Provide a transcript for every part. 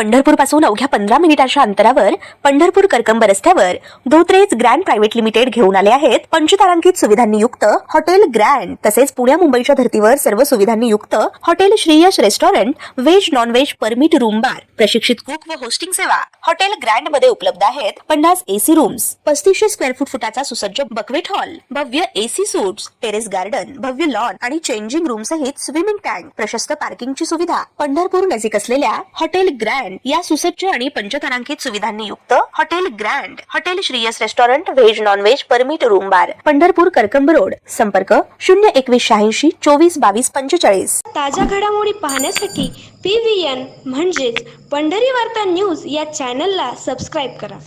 पंढरपूर पासून अवघ्या 15 मिनिटांच्या अंतरावर पंढरपूर करकंब रस्त्यावर धोत्रेज ग्रँड प्रायव्हेट लिमिटेड घेऊन आले आहेत पंचतारांकित सुविधांनी युक्त हॉटेल ग्रँड। तसेच पुण्या मुंबईच्या धर्तीवर सर्व सुविधांनी युक्त hotel Shriyash restaurant, veg non veg permit room bar, प्रशिक्षित कुक व होस्टिंग सेवा हॉटेल ग्रँड मध्ये उपलब्ध आहेत। 50 एसी रूम्स, 3500 स्क्वेअर फुटाचा सुसज्ज बकवेट हॉल, भव्य एसी सूट्स, टेरेस गार्डन, भव्य लॉन आणि चेंजिंग रूम सहित स्विमिंग टँक, प्रशस्त पार्किंगची सुविधा। पंढरपूर नजीक असलेल्या हॉटेल ग्रँड या सुसज्ज आणि पंचतारांकित सुविधांनी युक्त hotel grand, hotel Shriyas restaurant, veg non veg permit room बार, पंढरपूर करकंब रोड। संपर्क 02186 24 22 45। ताज्या घडामोडी पाहण्यासाठी PVN म्हणजेच पंढरी वार्ता न्यूज या चॅनलला सबस्क्राईब करा।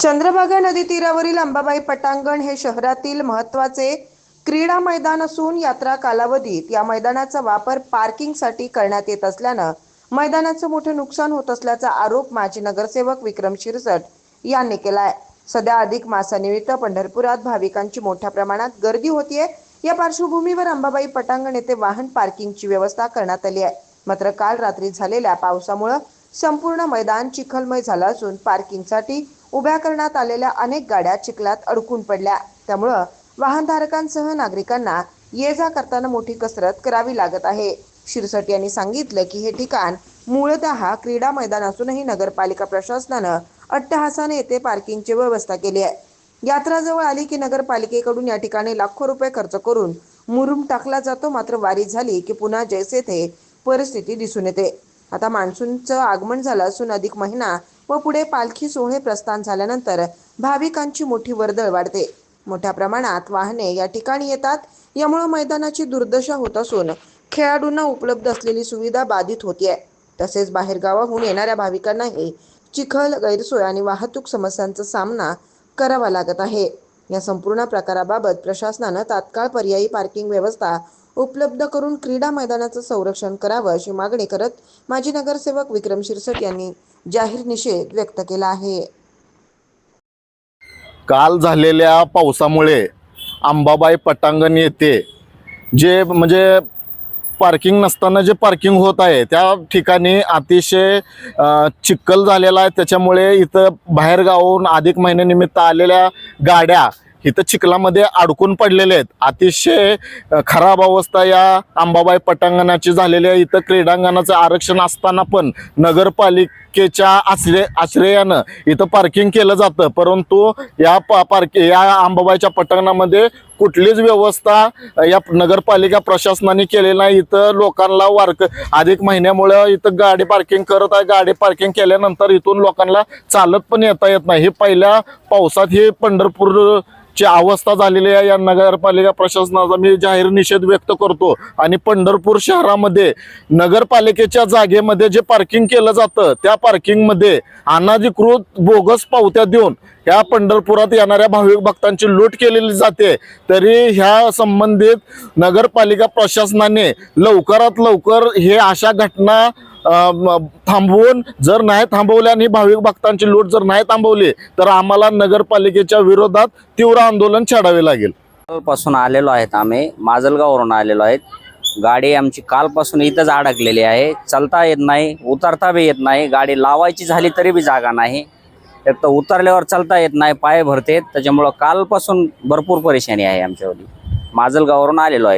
चंद्रभागा नदी तीरावरील अंबाबाई पटांगण हे शहरातील महत्त्वाचे क्रीडा मैदान असून यात्रा कालावधीत या मैदानाचा वापर पार्किंगसाठी करण्यात येत असल्यानं मैदानाचं मोठे नुकसान होत असल्याचा आरोप माजी नगरसेवक विक्रम शिरसट यांनी केलाय। सध्या अधिक मासानिमित्त पंढरपुरात भाविकांची मोठ्या प्रमाणात गर्दी होतीये। या पार्श्वभूमीवर अंबाबाई पटांगण येथे वाहन पार्किंगची व्यवस्था करण्यात आली आहे। मात्र काल रात्री झालेल्या पावसामुळे संपूर्ण मैदान चिखलमय झालं असून पार्किंगसाठी उभ्या करण्यात आलेल्या अनेक गाड्या चिखलात अडकून पडल्या। त्यामुळे वाहनधारकांसह नागरिकांना ये जा करताना मोठी कसरत करावी लागत आहे। शिरसट यांनी सांगितलं की हे ठिकाण मूळतः क्रीडा मैदान असूनही नगरपालिका प्रशासनानं अट्टहासाने येथे पार्किंगची व्यवस्था केली आहे। यात्रा जवळ आली की नगरपालिकेकडून या ठिकाणी लाखो रुपये खर्च करून मुरुम टाकला जातो। मात्र वारी झाली की पुन्हा जैसे थे परिस्थिती दिसून येते। आता मान्सूनचं आगमन झालं असून अधिक महिना व पुढे पालखी सोहळे प्रस्थान झाल्यानंतर भाविकांची मोठी वर्दळ वाढते। मोठ्या प्रमाणात वाहने या ठिकाणी येतात। यामुळे मैदानाची दुर्दशा होत असून खेळाडूंना उपलब्ध असलेली सुविधा बाधित होते। तसेच बाहेर गावाहून येणाऱ्या भाविकांनाही चिखल, गैरसोय आणि वाहतूक समस्यांचा सामना करावा लागत आहे। या संपूर्ण प्रकाराबाबत प्रशासनानं तात्काळ पर्यायी पार्किंग व्यवस्था उपलब्ध करून क्रीडा मैदानाचं संरक्षण करावं अशी मागणी करत माजी नगरसेवक विक्रम शिरसट यांनी जाहीर निषेध व्यक्त केला आहे। काल झालेल्या पावसामुळे अंबाबाई पटांगण येथे जे म्हणजे पार्किंग नसताना जे पार्किंग होत आहे त्या ठिकाणी अतिशय चिखल झालेला आहे। त्याच्यामुळे इथं बाहेरगावाहून अधिक महिन्यानिमित्त आलेल्या गाड्या इथं चिखलामध्ये अडकून पडलेले आहेत। अतिशय खराब अवस्था या अंबाबाई पटांगणाची झालेली आहे। इथं क्रीडांगणाचं आरक्षण असताना पण नगरपालिकेच्या आश्रयानं इथं पार्किंग केलं जातं, परंतु या अंबाबाईच्या पटांगणामध्ये कुठलीच व्यवस्था या नगरपालिका प्रशासनाने केलेली नाही। इथं लोकांना अधिक महिन्यामुळे इथं गाडी पार्किंग करत आहे। गाडी पार्किंग केल्यानंतर इथून लोकांना चालत पण येता येत नाही। ही पहिल्या पावसात ही पंढरपूरची अवस्था झालेली आहे। या नगरपालिका प्रशासनाचा मी जाहीर निषेध व्यक्त करतो आणि पंढरपूर शहरामध्ये नगरपालिकेच्या जागेमध्ये जे पार्किंग केलं जातं त्या पार्किंगमध्ये अनधिकृत बोगस पावत्या देऊन या पंढरपुरात येणाऱ्या भाविक भक्तांची लूट केलेली जाते। तरी ह्या संबंधित नगरपालिका प्रशासनाने लवकरात लवकर हे अशा घटना थांबवून, जर नाही थांबवल्या आणि भाविक भक्तांची लूट जर नाही थांबवली तर आम्हाला नगरपालिकेच्या विरोधात तीव्र आंदोलन छेडावे लागेल। पासून आलेलो आहेत, आम्ही माजलगाववरून आलेलो आहेत। गाडी आमची कालपासून इथंच अडकलेली आहे। चालता येत नाही, उतरता बी येत नाही। गाडी लावायची झाली तरी बी जागा नाही। एक तर उतरल्यावर चालता येत नाही, पाय भरतेत। त्याच्यामुळं कालपासून भरपूर परेशानी आहे आमच्यावरी। माजलगाववरून आलेलो आहे।